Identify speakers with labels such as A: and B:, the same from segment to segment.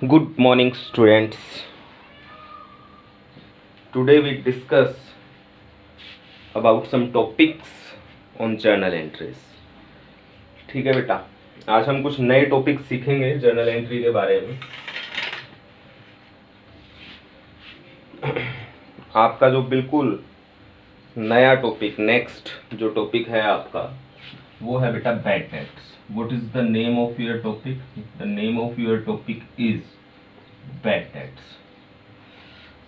A: Good morning, students. Today we discuss about some topics on journal entries. ठीक है बेटा, आज हम कुछ नए टॉपिक सीखेंगे जर्नल एंट्री के बारे में। आपका जो बिल्कुल नया टॉपिक, नेक्स्ट जो टॉपिक है आपका, वो है बेटा bad debts. What is the name of your topic? The name of your topic is bad debts.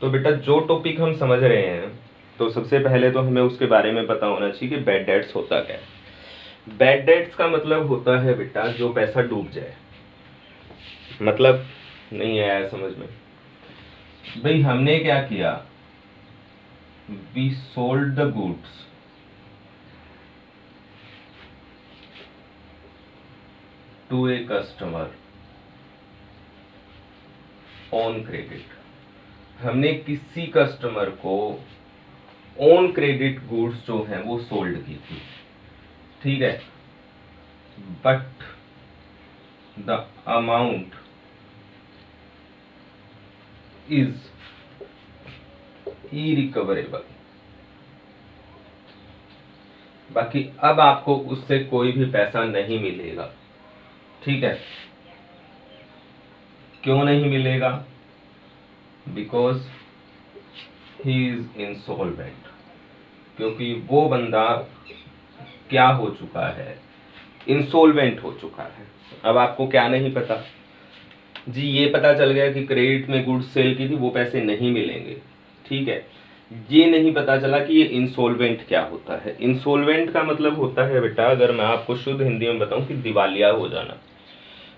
A: तो बेटा जो टॉपिक हम समझ रहे हैं, तो सबसे पहले तो हमें उसके बारे में पता होना चाहिए कि बैड डेट्स होता क्या है। बैड डेट्स का मतलब होता है बेटा जो पैसा डूब जाए। मतलब नहीं आया समझ में? भाई हमने क्या किया, we sold the goods to a customer on credit. हमने किसी कस्टमर को ऑन क्रेडिट गुड्स जो हैं वो सोल्ड की थी, ठीक है, but the amount is irrecoverable. बाकी अब आपको उससे कोई भी पैसा नहीं मिलेगा, ठीक है। क्यों नहीं मिलेगा? Because he is insolvent. क्योंकि वो बंदा क्या हो चुका है, इंसॉल्वेंट हो चुका है। अब आपको क्या नहीं पता जी, ये पता चल गया कि क्रेडिट में गुड्स सेल की थी, वो पैसे नहीं मिलेंगे, ठीक है। ये नहीं पता चला कि ये इंसॉल्वेंट क्या होता है। इंसॉल्वेंट का मतलब होता है बेटा, अगर मैं आपको शुद्ध हिंदी में बताऊं, कि दिवालिया हो जाना।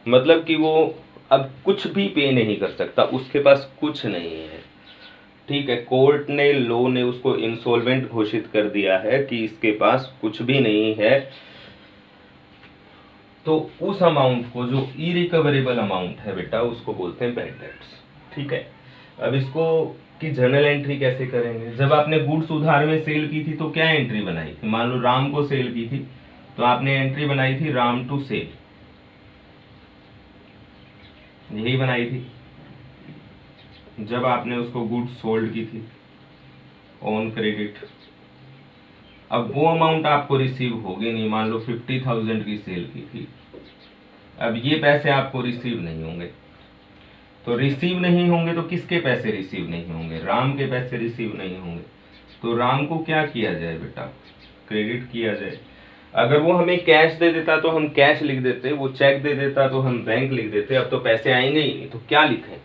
A: मतलब कि वो अब कुछ भी पे नहीं कर सकता, उसके पास कुछ नहीं है, ठीक है। कोर्ट ने, लॉ ने उसको इंसॉल्वेंट घोषित कर दिया है कि इसके पास कुछ भी नहीं है। तो उस अमाउंट को, जो इरिकवरेबल अमाउंट है बेटा, उसको बोलते हैं बैड डेट्स, ठीक है। अब इसको की जर्नल एंट्री कैसे करेंगे? जब आपने गुड्स उधार में सेल की थी तो क्या एंट्री बनाई थी? मान लो राम को सेल की थी तो आपने एंट्री बनाई थी राम टू सेल, यही बनाई थी। जब आपने उसको गुड्स सोल्ड की थी ऑन क्रेडिट, अब वो अमाउंट आपको रिसीव होगी नहीं। मान लो 50,000 की सेल की थी, अब ये पैसे आपको रिसीव नहीं होंगे। तो रिसीव नहीं होंगे तो किसके पैसे रिसीव नहीं होंगे? राम के पैसे रिसीव नहीं होंगे। तो राम को क्या किया जाए बेटा? क्रेडिट किया जाए। अगर वो हमें कैश दे देता तो हम कैश लिख देते, वो चेक दे देता तो हम बैंक लिख देते। अब तो पैसे आएंगे ही नहीं, तो क्या लिखें?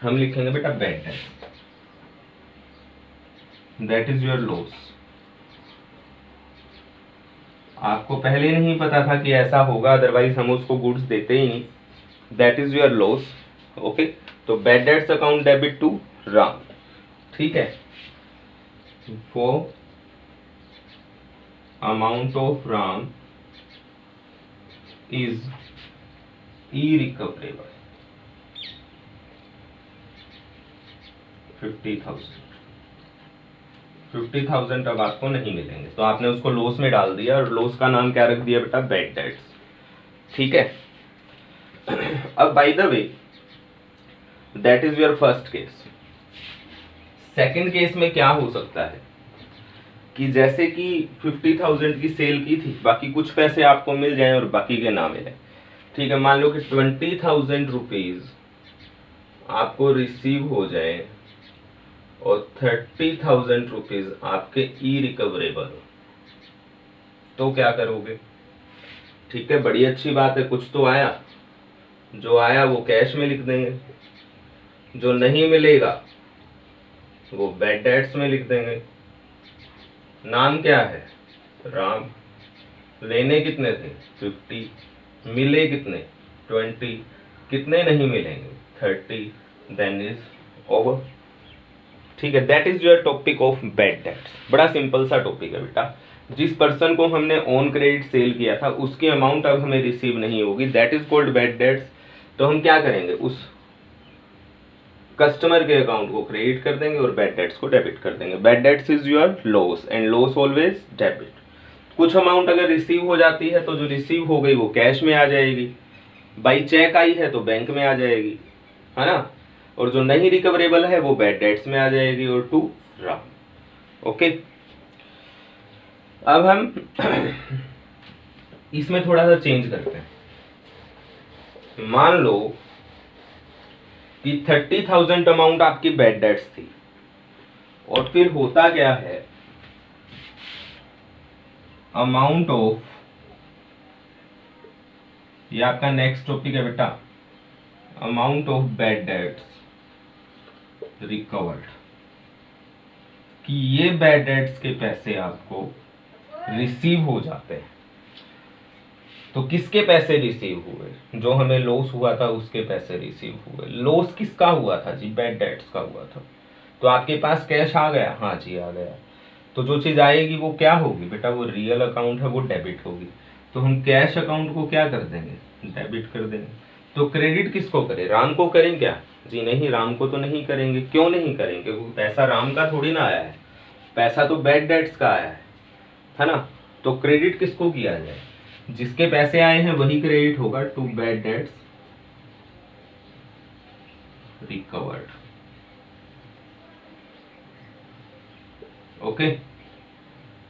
A: हम लिखेंगे बेटा bad debt. That is your loss. आपको पहले नहीं पता था कि ऐसा होगा, अदरवाइज हम उसको गुड्स देते ही नहीं। That is your loss, okay. तो bad debts account debit to Ram, ठीक है। For amount of Ram is irrecoverable 50,000 अब आपको नहीं मिलेंगे, तो आपने उसको लॉस में डाल दिया, और लॉस का नाम क्या रख दिया बेटा? बैड डेट्स, ठीक है। अब by the way, that is your first case. Second case में क्या हो सकता है कि जैसे कि 50,000 की सेल की थी, बाकी कुछ पैसे आपको मिल जाएं और बाकी के ना मिले, ठीक है। मान लो कि 20,000 रुपीज आपको रिसीव हो जाए और 30,000 रुपीज आपके इरिकवरेबल हो, तो क्या करोगे? ठीक है, बड़ी अच्छी बात है, कुछ तो आया। जो आया वो कैश में लिख देंगे, जो नहीं मिलेगा वो बैड डेट्स में लिख देंगे। नाम क्या है? राम। लेने कितने थे? 50। मिले कितने? 20। कितने नहीं मिलेंगे? 30। देन इज ओवर, ठीक है। That is your topic of bad dates. बड़ा सिंपल सा टॉपिक है बेटा। जिस पर्सन को हमने ऑन क्रेडिट सेल किया था उसकी अमाउंट अब हमें रिसीव नहीं होगी, that is called bad debts. तो हम क्या करेंगे? उस कस्टमर के अकाउंट को क्रेडिट कर देंगे और बैड डेट्स को डेबिट कर देंगे। Bad debts is your loss, and loss always debit. कुछ अमाउंट अगर रिसीव हो जाती है तो जो रिसीव हो गई वो कैश में आ जाएगी, बाई चेक आई है तो बैंक में आ जाएगी, है ना, और जो नहीं रिकवरेबल है वो बैड डेट्स में आ जाएगी और टू राउंड। ओके, अब हम इसमें थोड़ा सा चेंज करते हैं। मान लो कि 30,000 अमाउंट आपकी बैड डेट्स थी, और फिर होता क्या है, अमाउंट ऑफ, ये आपका नेक्स्ट टॉपिक है बेटा, amount of bad debts recovered, कि ये बैड डेट्स के पैसे आपको रिसीव हो जाते हैं। तो किसके पैसे रिसीव हुए? जो हमें लॉस हुआ था उसके पैसे रिसीव हुए। लॉस किसका हुआ था जी? बैड डेट्स का हुआ था। तो आपके पास कैश आ गया? हाँ जी आ गया। तो जो चीज आएगी वो क्या होगी बेटा? वो रियल अकाउंट है, वो डेबिट होगी। तो हम कैश अकाउंट को क्या कर देंगे? डेबिट कर देंगे। तो क्रेडिट किसको करें? राम को करें क्या? जी नहीं, राम को तो नहीं करेंगे। क्यों नहीं करेंगे? वो पैसा राम का थोड़ी ना आया है, पैसा तो बैड डेट्स का आया है ना। तो क्रेडिट किसको किया जाए? जिसके पैसे आए हैं वही क्रेडिट होगा to bad debts recovered. Okay,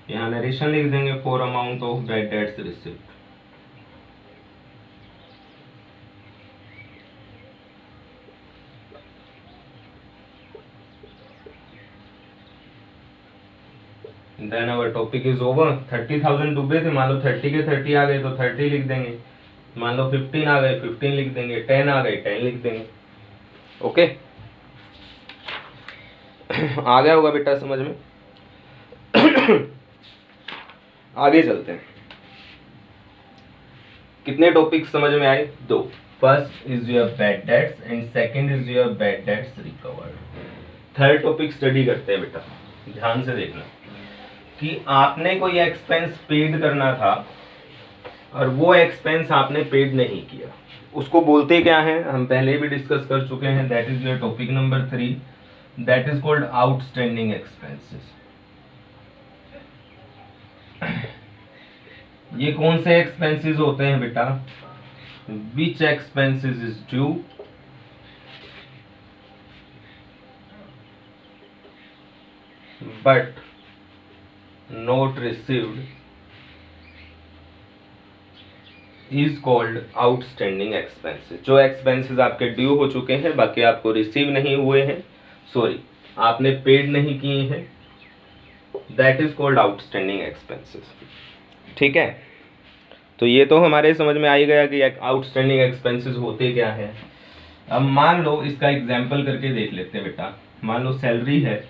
A: यहां नरेशन लिख देंगे for amount of bad debts received. Then our topic is over. 30,000 डूबे थे, मान लो 30 के 30 आ गए तो 30 लिख देंगे। मान लो 15 आ गए 15 लिख देंगे। 10 आ गए 10 लिख देंगे। ओके आ गया होगा बेटा समझ में? आगे चलते हैं। कितने टॉपिक समझ में आए? दो। First is your bad debts and second is your bad debts recovered. Third topic study करते हैं बेटा, ध्यान से देखना कि आपने कोई एक्सपेंस पेड करना था और वो एक्सपेंस आपने पेड नहीं किया, उसको बोलते क्या है? हम पहले भी डिस्कस कर चुके हैं। That is your topic number 3, that is called outstanding expenses. ये कौन से एक्सपेंसेस होते हैं बेटा? Which expenses is due but not received is called outstanding expenses. जो एक्सपेंसेस आपके ड्यू हो चुके हैं, बाकी आपको रिसीव नहीं हुए हैं, सॉरी आपने पेड नहीं किए हैं, that is called outstanding expenses. ठीक है, तो ये तो हमारे समझ में आ ही गया कि आउटस्टैंडिंग एक्सपेंसेस होते क्या है। अब मान लो इसका एग्जाम्पल करके देख लेते हैं बेटा। मान लो सैलरी है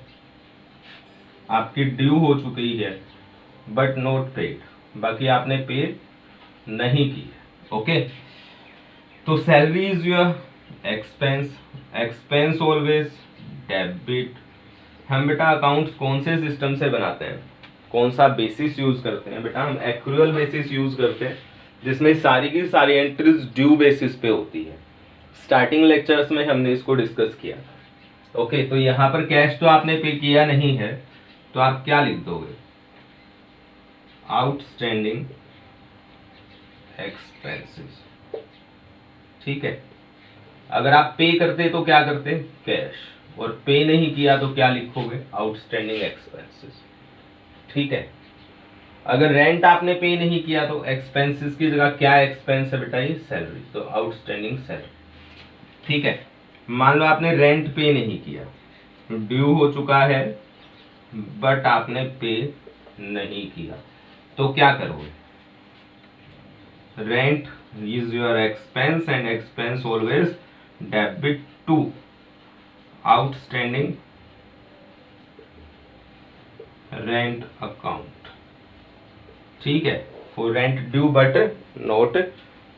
A: आपकी, ड्यू हो चुकी है बट नॉट पेड, बाकी आपने पे नहीं की है। ओके, तो salary is your expense, expense always debit. हम बेटा अकाउंट्स कौन से सिस्टम से बनाते हैं, कौन सा बेसिस यूज करते हैं बेटा? हम एक्रूअल बेसिस यूज करते हैं, जिसमें सारी की सारी एंट्रीज ड्यू बेसिस पे होती है। स्टार्टिंग लेक्चर्स में हमने इसको डिस्कस किया। ओके, तो यहाँ पर कैश तो आपने पे किया नहीं है, तो आप क्या लिख दोगे? Outstanding expenses. ठीक है, अगर आप पे करते तो क्या करते? कैश। और पे नहीं किया तो क्या लिखोगे? Outstanding expenses. ठीक है, अगर रेंट आपने पे नहीं किया तो एक्सपेंसेस की जगह क्या एक्सपेंस है बेटा? ये सैलरी, तो आउटस्टैंडिंग सैलरी। ठीक है, मान लो आपने रेंट पे नहीं किया, ड्यू हो चुका है बट आपने पे नहीं किया, तो क्या करोगे? Rent is your expense and expense always debit to outstanding rent account. ठीक है, for rent due but not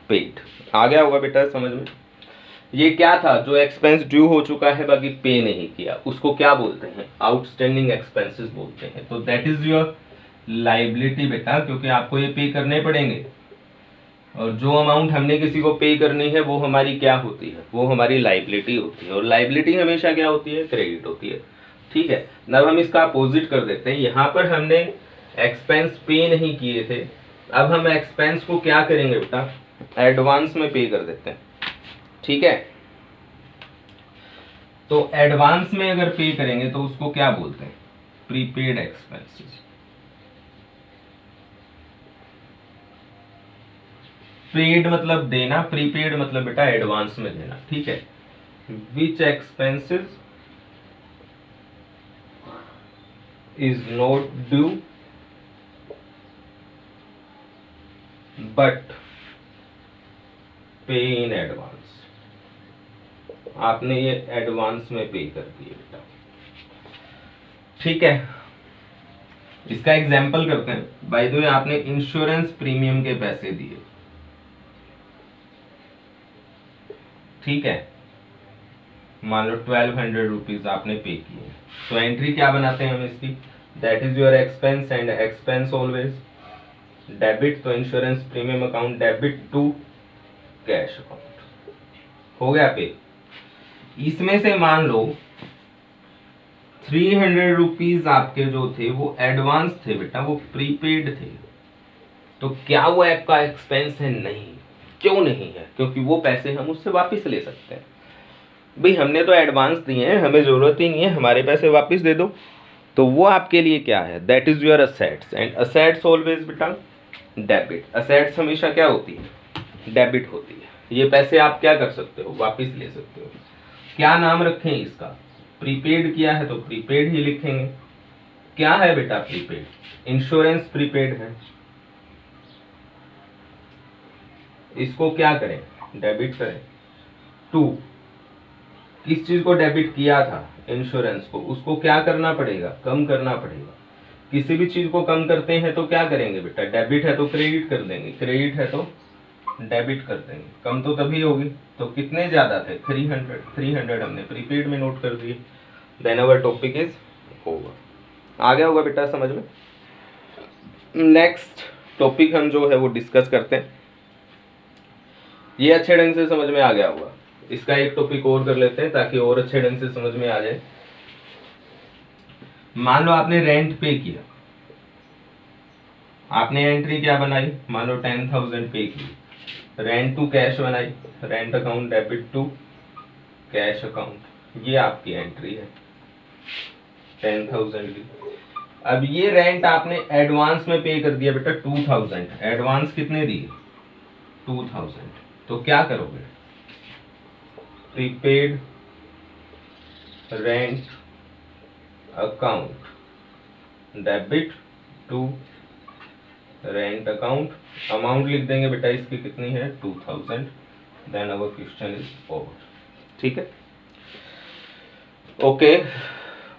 A: paid. आ गया होगा बेटा समझ में? ये क्या था? जो एक्सपेंस ड्यू हो चुका है बाकी पे नहीं किया, उसको क्या बोलते हैं? आउटस्टैंडिंग एक्सपेंसेस बोलते हैं। तो दैट इज योर लाइबिलिटी बेटा, क्योंकि आपको ये पे करने पड़ेंगे, और जो अमाउंट हमने किसी को पे करनी है वो हमारी क्या होती है? वो हमारी लाइबिलिटी होती है। और लाइबिलिटी हमेशा क्या होती है? क्रेडिट होती है। ठीक है, अब हम इसका अपोजिट कर देते हैं। यहाँ पर हमने एक्सपेंस पे नहीं किए थे, अब हम एक्सपेंस को क्या करेंगे बेटा? एडवांस में पे कर देते हैं। ठीक है, तो एडवांस में अगर पे करेंगे तो उसको क्या बोलते हैं? Prepaid expenses. पेड मतलब देना, प्रीपेड मतलब बेटा एडवांस में देना, ठीक है। Which expenses is not due but pay in advance. आपने ये एडवांस में पे कर दिए बेटा, ठीक है। इसका एग्जाम्पल करते हैं। बाय द वे आपने इंश्योरेंस प्रीमियम के पैसे दिए, ठीक है, मान लो 1200 रुपीज आपने पे किए। तो एंट्री क्या बनाते हैं हम इसकी? That is your expense and expense always debit. तो insurance premium account debit to cash account, हो गया पे। इसमें से मान लो 300 रुपीज आपके जो थे वो एडवांस थे बेटा, वो प्रीपेड थे। तो क्या वो आपका एक्सपेंस है? नहीं। क्यों नहीं है? क्योंकि वो पैसे हम उससे वापस ले सकते हैं। भाई हमने तो एडवांस दिए हैं, हमें जरूरत ही नहीं है, हमारे पैसे वापस दे दो। तो वो आपके लिए क्या है? That is your assets and assets always बेटा डेबिट। असेट्स हमेशा क्या होती है? डेबिट होती है। ये पैसे आप क्या कर सकते हो? वापस ले सकते हो। क्या नाम रखें इसका? प्रीपेड किया है तो प्रीपेड ही लिखेंगे। क्या है बेटा प्रीपेड? इंश्योरेंस प्रीपेड है। इसको क्या करें? डेबिट करें। टू, किस चीज को डेबिट किया था? इंश्योरेंस को। उसको क्या करना पड़ेगा? कम करना पड़ेगा। किसी भी चीज को कम करते हैं तो क्या करेंगे बेटा? डेबिट है तो क्रेडिट कर देंगे, क्रेडिट है तो डेबिट कर देंगे। कम तो तभी होगी। तो कितने ज्यादा थे? 300 हमने प्रीपेड में नोट कर दिए। Then our topic is over. आ गया होगा बेटा समझ में? नेक्स्ट टॉपिक हम जो है वो डिस्कस करते हैं। ये अच्छे ढंग से समझ में आ गया होगा। इसका एक टॉपिक और कर लेते हैं ताकि और अच्छे ढंग से समझ में आ जाए। मान लो आपने रेंट पे किया, आपने एंट्री क्या बनाई? मान लो 10,000 पे की। रेंट टू कैश बनाई, rent account debit to cash account. ये आपकी एंट्री है 10,000 की। अब ये रेंट आपने एडवांस में पे कर दिया बेटा 2,000। एडवांस कितने दिए? 2,000। तो क्या करोगे? Prepaid rent account debit to rent account. Amount लिख देंगे बेटा इसकी कितनी है? 2,000। Then our question is over, ठीक है। ओके,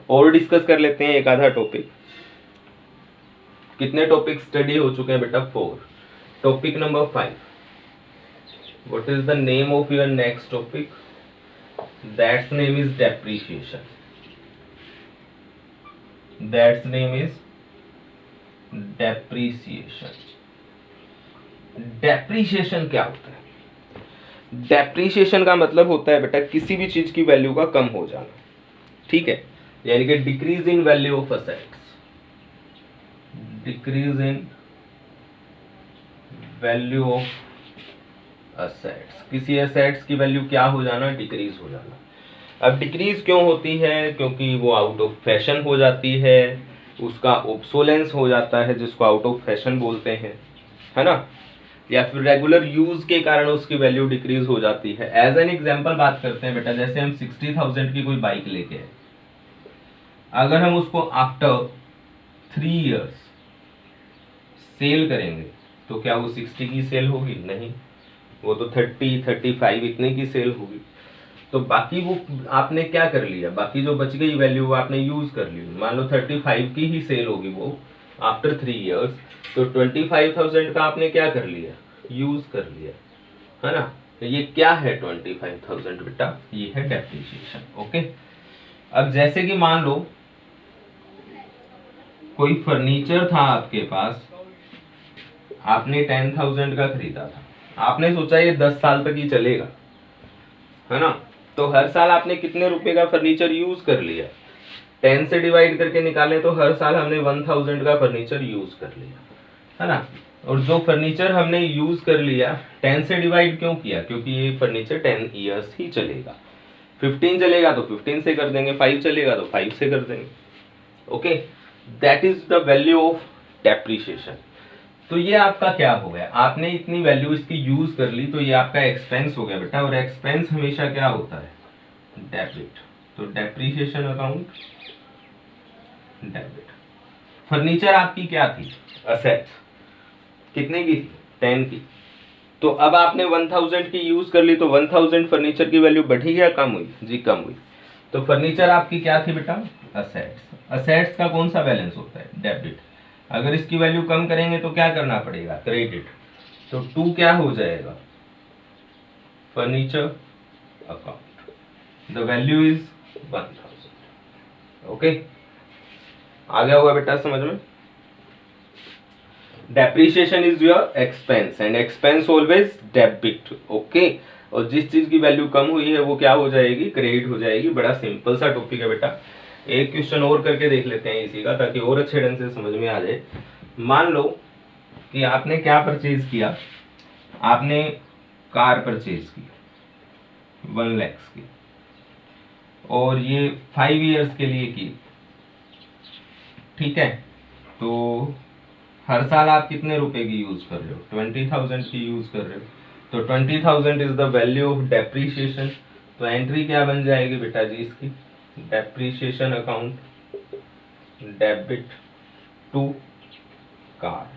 A: और डिस्कस कर लेते हैं एक आधा टॉपिक। कितने टॉपिक स्टडी हो चुके हैं बेटा? 4। Topic number 5। What is the name of your next topic? That's name is depreciation. That's name is depreciation. Depreciation क्या होता है? डेप्रिसिएशन का मतलब होता है बेटा किसी भी चीज की वैल्यू का कम हो जाना, ठीक है। यानी कि decrease in value of assets. Decrease in value of assets. किसी असेट्स की वैल्यू क्या हो जाना? डिक्रीज हो जाना। अब डिक्रीज क्यों होती है? क्योंकि वो आउट ऑफ फैशन हो जाती है, उसका ऑब्सोलेंस हो जाता है जिसको आउट ऑफ फैशन बोलते हैं, है ना। या फिर रेगुलर यूज के कारण उसकी वैल्यू डिक्रीज हो जाती है। एज एन एग्जांपल बात करते हैं बेटा, जैसे हम 60,000 की कोई बाइक लेके आए, अगर हम उसको आफ्टर 3 इयर्स सेल करेंगे तो क्या वो 60 की सेल होगी? नहीं, वो तो 30, 35 इतने की सेल होगी। तो बाकी वो आपने क्या कर लिया? बाकी जो बच गई वैल्यू वो आपने यूज कर ली। मान लो 35 की ही सेल होगी वो आफ्टर 3 इयर्स, तो 25,000 का आपने क्या कर लिया? यूज कर लिया, है ना। तो ये क्या है 25,000 बेटा? ये है डेप्रिसिएशन। ओके, अब जैसे कि मान लो कोई फर्नीचर था आपके पास, आपने 10,000 का खरीदा था, आपने सोचा ये 10 साल तक ही चलेगा, है ना। तो हर साल आपने कितने रुपए का फर्नीचर यूज कर लिया? 10 से डिवाइड करके निकालें तो हर साल हमने 1,000 का फर्नीचर यूज कर लिया, है ना। और जो फर्नीचर हमने यूज कर लिया 10 से डिवाइड क्यों किया? क्योंकि ये फर्नीचर 10 इयर्स ही चलेगा। 15 चलेगा तो 15 से कर देंगे, 5 चलेगा तो 5 से कर देंगे। ओके, दैट इज द वैल्यू ऑफ डेप्रीशिएशन। तो ये आपका क्या हो गया, आपने इतनी वैल्यू इसकी यूज कर ली, तो ये आपका एक्सपेंस हो गया बेटा, और एक्सपेंस हमेशा क्या होता है, डेबिट। तो डेप्रीशिएशन अकाउंट डेबिट। फर्नीचर आपकी क्या थी, असेट्स, कितने की थी, 10 की। तो अब आपने 1000 की यूज कर ली, तो 1000 फर्नीचर की वैल्यू बढ़ी या कम हुई, जी कम हुई। तो फर्नीचर आपकी क्या थी बेटा, असेट्स। असेट्स का कौन सा बैलेंस होता है, डेबिट। अगर इसकी वैल्यू कम करेंगे तो क्या करना पड़ेगा, क्रेडिट। तो 2 क्या हो जाएगा, furniture account, the value is 1000। Okay, आ गया होगा बेटा समझ में। Depreciation is your expense and expense always debit. Okay, और जिस चीज की वैल्यू कम हुई है वो क्या हो जाएगी, क्रेडिट हो जाएगी। बड़ा सिंपल सा टॉपिक है बेटा। एक क्वेश्चन और करके देख लेते हैं इसी का, ताकि और अच्छे ढंग से समझ में आ जाए। मान लो कि आपने क्या परचेज किया, आपने कार परचेज की 1 लाख की, और ये 5 इयर्स के लिए की, ठीक है। तो हर साल आप कितने रुपए की यूज कर रहे हो, 20,000 की यूज कर रहे हो। तो 20,000 इज द वैल्यू ऑफ डेप्रीशिएशन। तो एंट्री क्या बन जाएगी बेटा जी इसकी, depreciation account debit to car,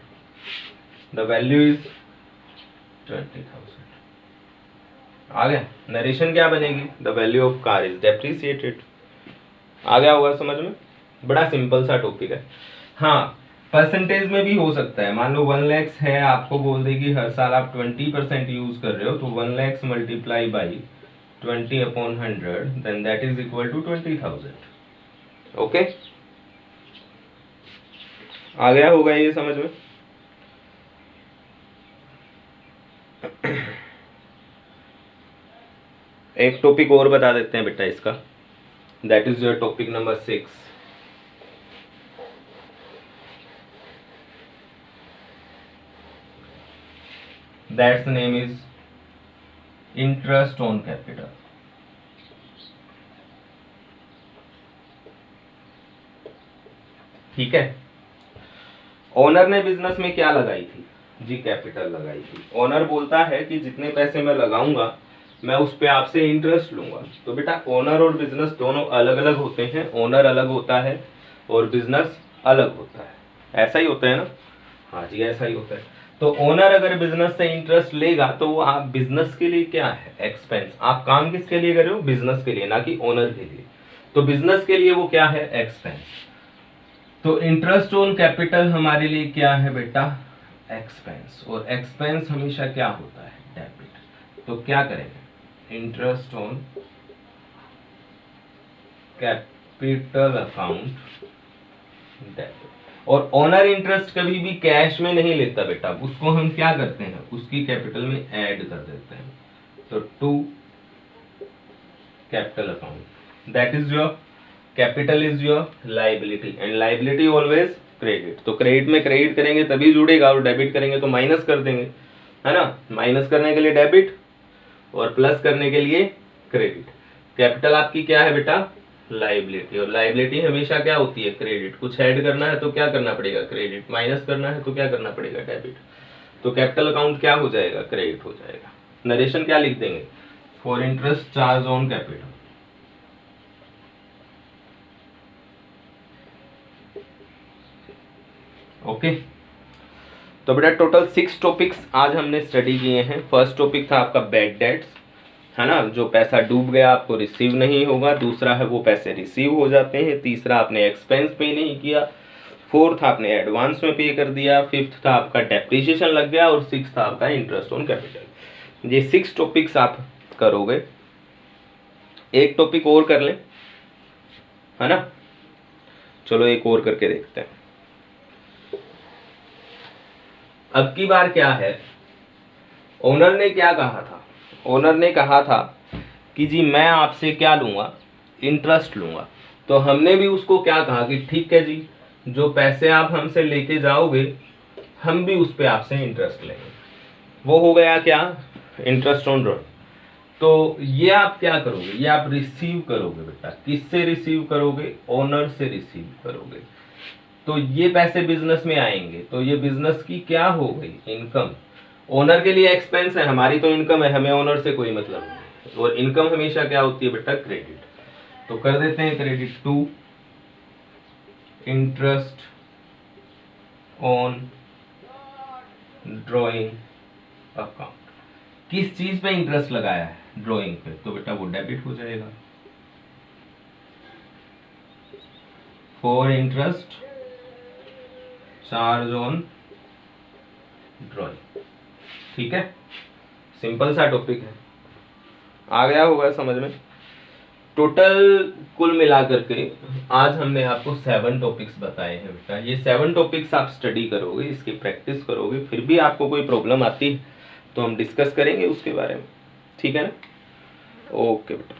A: the value is 20,000। आ गया, नरेशन क्या बनेगी, the value of car is depreciated. आ गया होगा समझ में, बड़ा सिंपल सा टॉपिक है। हाँ, परसेंटेज में भी हो सकता है। मान लो 1 लाख है, आपको बोल देगी हर साल आप 20% यूज कर रहे हो, तो 1 lakh multiply by 20/100, then that is equal to 20,000। Okay, आ गया होगा ये समझ में। एक टॉपिक और बता देते हैं बेटा इसका, that is your topic number 6। That's name is interest on capital। ठीक है, ओनर ने बिजनेस में क्या लगाई थी जी, कैपिटल लगाई थी। ओनर बोलता है कि जितने पैसे मैं लगाऊंगा मैं उस पे आपसे इंटरेस्ट लूंगा। तो बेटा ओनर और बिजनेस दोनों अलग अलग होते हैं, ओनर अलग होता है और बिजनेस अलग होता है। ऐसा ही होता है ना, हाँ जी ऐसा ही होता है। तो ओनर अगर बिजनेस से इंटरेस्ट लेगा तो वो आप बिजनेस के लिए क्या है, एक्सपेंस। आप काम किसके लिए कर रहे हो, बिजनेस के लिए, ना कि ओनर के लिए। तो बिजनेस के लिए वो क्या है, एक्सपेंस। तो इंटरेस्ट ऑन कैपिटल हमारे लिए क्या है बेटा, एक्सपेंस। और एक्सपेंस हमेशा क्या होता है, डेबिट। तो क्या करेंगे, interest on capital account debit. और ओनर इंटरेस्ट कभी भी कैश में नहीं लेता बेटा, उसको हम क्या करते हैं, उसकी कैपिटल में ऐड कर देते हैं। तो to capital account, that is your capital is your liability, and liability always credit. तो क्रेडिट में क्रेडिट करेंगे तभी जुड़ेगा, और डेबिट करेंगे तो माइनस कर देंगे, है ना। माइनस करने के लिए डेबिट और प्लस करने के लिए क्रेडिट। कैपिटल आपकी क्या है बेटा, लाइबिलिटी, और लाइबिलिटी हमेशा क्या होती है, क्रेडिट। कुछ ऐड करना है तो क्या करना पड़ेगा, क्रेडिट। माइनस करना है तो क्या करना पड़ेगा, डेबिट। तो कैपिटल अकाउंट क्या हो जाएगा, क्रेडिट हो जाएगा। नरेशन क्या लिख देंगे, for interest charge on capital. Okay, तो बेटा टोटल 6 टॉपिक्स आज हमने स्टडी किए हैं। फर्स्ट टॉपिक था आपका बैड डेट्स, है ना, जो पैसा डूब गया आपको रिसीव नहीं होगा। दूसरा है वो पैसे रिसीव हो जाते हैं। तीसरा आपने एक्सपेंस पे नहीं किया। फोर्थ आपने एडवांस में पे कर दिया। फिफ्थ था आपका डेप्रीशिएशन लग गया। और सिक्स था आपका इंटरेस्ट ऑन कैपिटल। ये 6 टॉपिक्स आप करोगे। एक टॉपिक और कर लें, है ना। चलो एक और करके देखते हैं। अब की बार क्या है, ओनर ने क्या कहा था, ओनर ने कहा था कि जी मैं आपसे क्या लूँगा, इंटरेस्ट लूँगा। तो हमने भी उसको क्या कहा कि ठीक है जी, जो पैसे आप हमसे लेके जाओगे हम भी उस पर आपसे इंटरेस्ट लेंगे। वो हो गया क्या, इंटरेस्ट ऑन लोन। तो ये आप क्या करोगे, ये आप रिसीव करोगे बेटा। किससे रिसीव करोगे, ओनर से रिसीव करोगे। तो ये पैसे बिजनेस में आएंगे, तो ये बिजनेस की क्या हो गई, इनकम। ओनर के लिए एक्सपेंस है, हमारी तो इनकम है, हमें ओनर से कोई मतलब नहीं। और इनकम हमेशा क्या होती है बेटा, क्रेडिट। तो कर देते हैं credit to interest on drawing account. किस चीज पे इंटरेस्ट लगाया है, ड्रॉइंग पे, तो बेटा वो डेबिट हो जाएगा। For interest charge on drawing. ठीक है, सिंपल सा टॉपिक है, आ गया होगा समझ में। टोटल कुल मिलाकर के आज हमने आपको 7 टॉपिक्स बताए हैं बेटा। ये 7 टॉपिक्स आप स्टडी करोगे, इसकी प्रैक्टिस करोगे, फिर भी आपको कोई प्रॉब्लम आती है तो हम डिस्कस करेंगे उसके बारे में। ठीक है ना, ओके बेटा।